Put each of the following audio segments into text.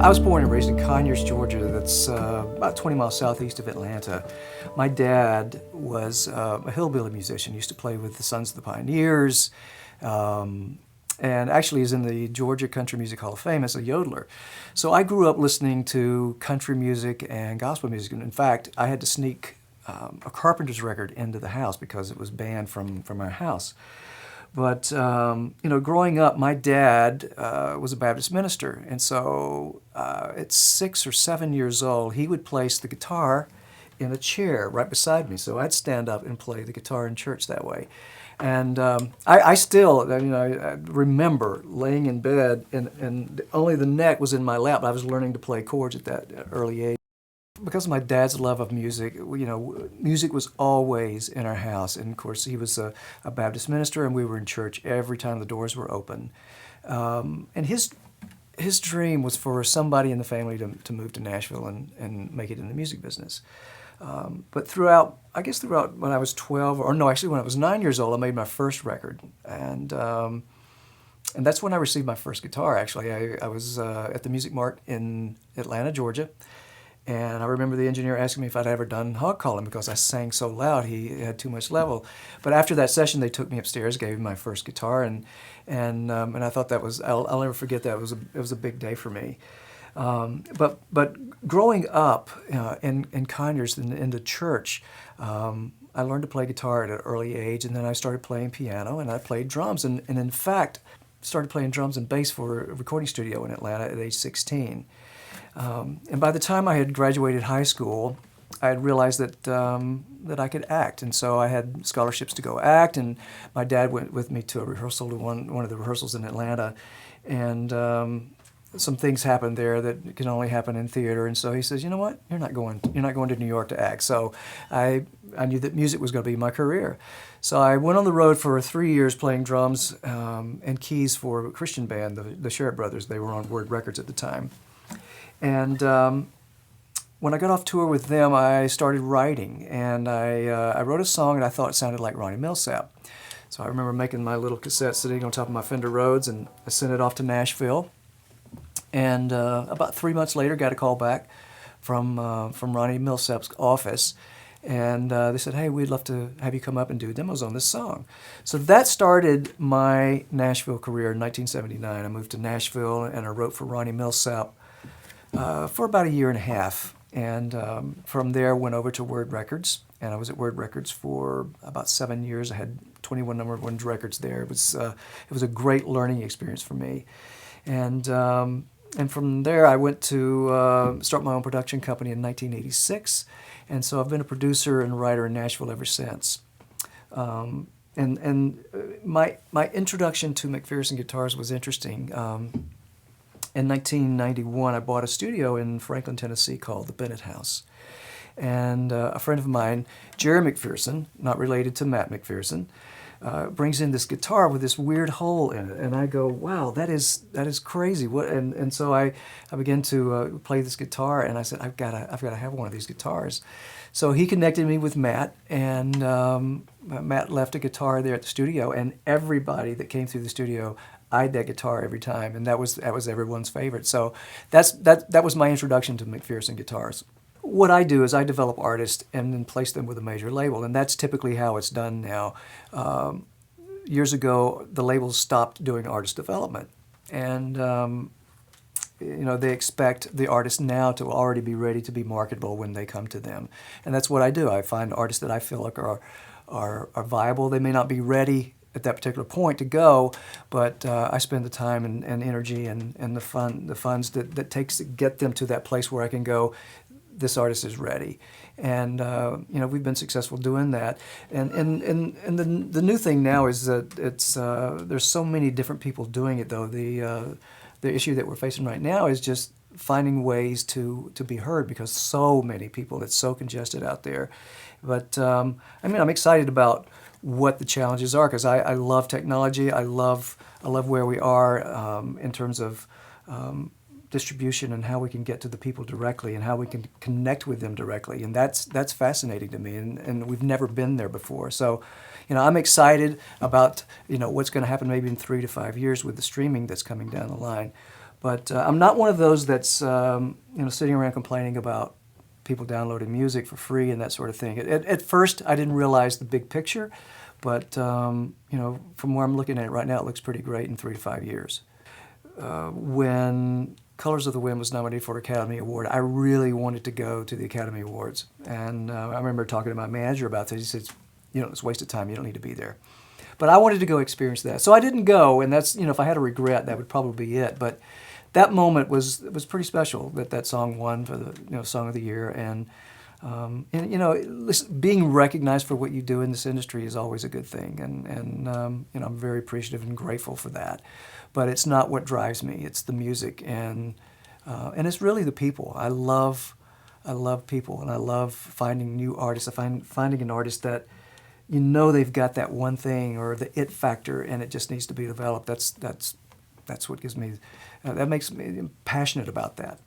I was born and raised in Conyers, Georgia. That's about 20 miles southeast of Atlanta. My dad was a hillbilly musician. He used to play with the Sons of the Pioneers, and actually is in the Georgia Country Music Hall of Fame as a yodeler. So I grew up listening to country music and gospel music. And in fact, I had to sneak a Carpenter's record into the house because it was banned from our house. But, growing up, my dad was a Baptist minister. And so at 6 or 7 years old, he would place the guitar in a chair right beside me. So I'd stand up and play the guitar in church that way. And I still, I remember laying in bed and only the neck was in my lap. I was learning to play chords at that early age. Because of my dad's love of music, music was always in our house. And of course, he was a Baptist minister, and we were in church every time the doors were open. And his dream was for somebody in the family to move to Nashville and make it in the music business. But throughout when I was 12, or no, actually when I was 9 years old, I made my first record. And that's when I received my first guitar, actually. I was at the Music Mart in Atlanta, Georgia. And I remember the engineer asking me if I'd ever done hog calling because I sang so loud, he had too much level. But after that session, they took me upstairs, gave me my first guitar, and I thought that was, I'll never forget that. It was a big day for me. But growing up in Conyers and in the church, I learned to play guitar at an early age, and then I started playing piano, and I played drums, and in fact, started playing drums and bass for a recording studio in Atlanta at age 16. And by the time I had graduated high school, I had realized that I could act, and so I had scholarships to go act. And my dad went with me to a rehearsal, to one of the rehearsals in Atlanta, and some things happened there that can only happen in theater. And so he says, "You know what? You're not going to New York to act." So I knew that music was going to be my career. So I went on the road for 3 years playing drums and keys for a Christian band, the Sherritt Brothers. They were on Word Records at the time. And when I got off tour with them, I started writing, and I wrote a song that I thought sounded like Ronnie Millsap. So I remember making my little cassette sitting on top of my Fender Rhodes, and I sent it off to Nashville. And about 3 months later, got a call back from Ronnie Millsap's office, and they said, "Hey, we'd love to have you come up and do demos on this song." So that started my Nashville career in 1979. I moved to Nashville, and I wrote for Ronnie Millsap for about a year and a half, and from there went over to Word Records, and I was at Word Records for about 7 years. I had 21 number one records there. It was a great learning experience for me, and from there I went to start my own production company in 1986, and so I've been a producer and writer in Nashville ever since. And my introduction to McPherson guitars was interesting. In 1991, I bought a studio in Franklin, Tennessee called the Bennett House. And a friend of mine, Jerry McPherson, not related to Matt McPherson, brings in this guitar with this weird hole in it. And I go, "Wow, that is crazy." And so I began to play this guitar, and I said, I've got to have one of these guitars. So he connected me with Matt, and Matt left a guitar there at the studio, and everybody that came through the studio eyed that guitar every time, and that was everyone's favorite. So that was my introduction to McPherson guitars. What I do is I develop artists and then place them with a major label, and that's typically how it's done now. Years ago, the labels stopped doing artist development, and they expect the artists now to already be ready to be marketable when they come to them, and that's what I do. I find artists that I feel like are viable. They may not be ready at that particular point to go, but I spend the time and energy and the funds that takes to get them to that place where I can go, this artist is ready. And we've been successful doing that. And the new thing now is that there's so many different people doing it, though. The issue that we're facing right now is just finding ways to be heard, because so many people, it's so congested out there. But I'm excited about what the challenges are, because I love technology. I love where we are in terms of distribution and how we can get to the people directly and how we can connect with them directly, and that's fascinating to me, and we've never been there before. So, I'm excited about what's going to happen maybe in 3 to 5 years with the streaming that's coming down the line. But I'm not one of those that's sitting around complaining about people downloading music for free and that sort of thing. At first, I didn't realize the big picture, but from where I'm looking at it right now, it looks pretty great in 3 to 5 years. When Colors of the Wind was nominated for an Academy Award, I really wanted to go to the Academy Awards. And I remember talking to my manager about this. He said, it's a waste of time. You don't need to be there. But I wanted to go experience that. So I didn't go, and that's, if I had a regret, that would probably be it. But that moment was pretty special, that song won for the Song of the Year. And listen, being recognized for what you do in this industry is always a good thing. And I'm very appreciative and grateful for that. But it's not what drives me. It's the music, and it's really the people. I love people, and I love finding new artists. Finding an artist that they've got that one thing or the it factor, and it just needs to be developed. That's what gives me, that makes me passionate about that.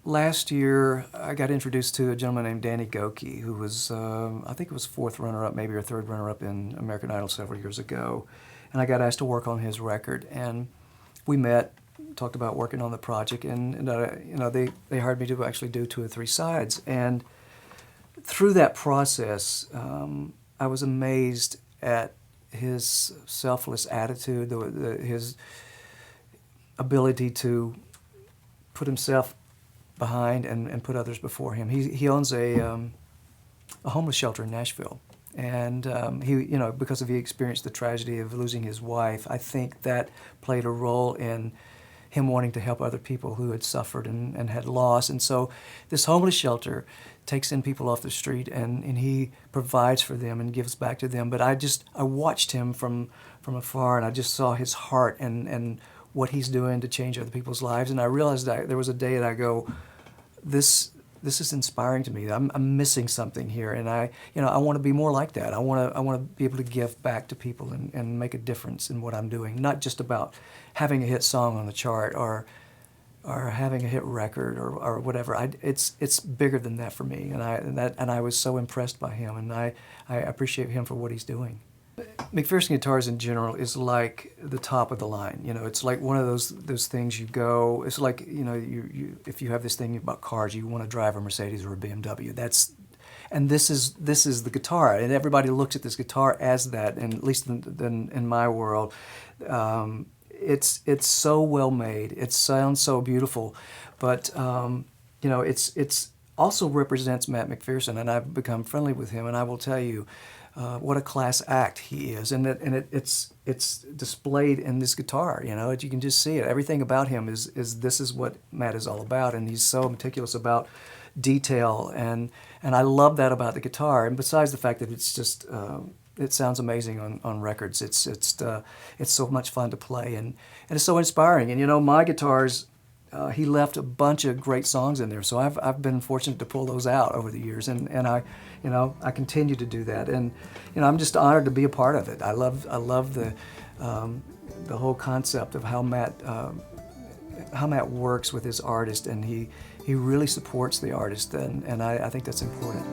Last year, I got introduced to a gentleman named Danny Goki, who was, I think it was 4th runner-up, maybe or 3rd runner-up in American Idol several years ago. And I got asked to work on his record, and we met, talked about working on the project, and they hired me to actually do 2 or 3 sides. And through that process, I was amazed at his selfless attitude, his ability to put himself behind and put others before him. He owns a homeless shelter in Nashville. And because he experienced the tragedy of losing his wife, I think that played a role in him wanting to help other people who had suffered and had lost. And so this homeless shelter takes in people off the street, and he provides for them and gives back to them. But I watched him from afar, and I just saw his heart and what he's doing to change other people's lives. And I realized that there was a day that I go, this is inspiring to me. I'm missing something here, and I want to be more like that. I want to be able to give back to people and make a difference in what I'm doing. Not just about having a hit song on the chart or having a hit record or whatever. It's bigger than that for me, and I was so impressed by him, and I appreciate him for what he's doing. McPherson Guitars in general is like the top of the line. It's like one of those things you go. It's like you if you have this thing about cars, you want to drive a Mercedes or a BMW. And this is the guitar, and everybody looks at this guitar as that. And at least in my world, it's so well made. It sounds so beautiful, but it's also represents Matt McPherson, and I've become friendly with him, and I will tell you. What a class act he is, and it's displayed in this guitar. You can just see it. Everything about him is this is what Matt is all about, and he's so meticulous about detail, and I love that about the guitar. And besides the fact that it's just it sounds amazing on records, it's so much fun to play, and it's so inspiring. And my guitars. He left a bunch of great songs in there, so I've been fortunate to pull those out over the years, and I continue to do that, and I'm just honored to be a part of it. I love the whole concept of how Matt works with his artist, and he really supports the artist, and I think that's important.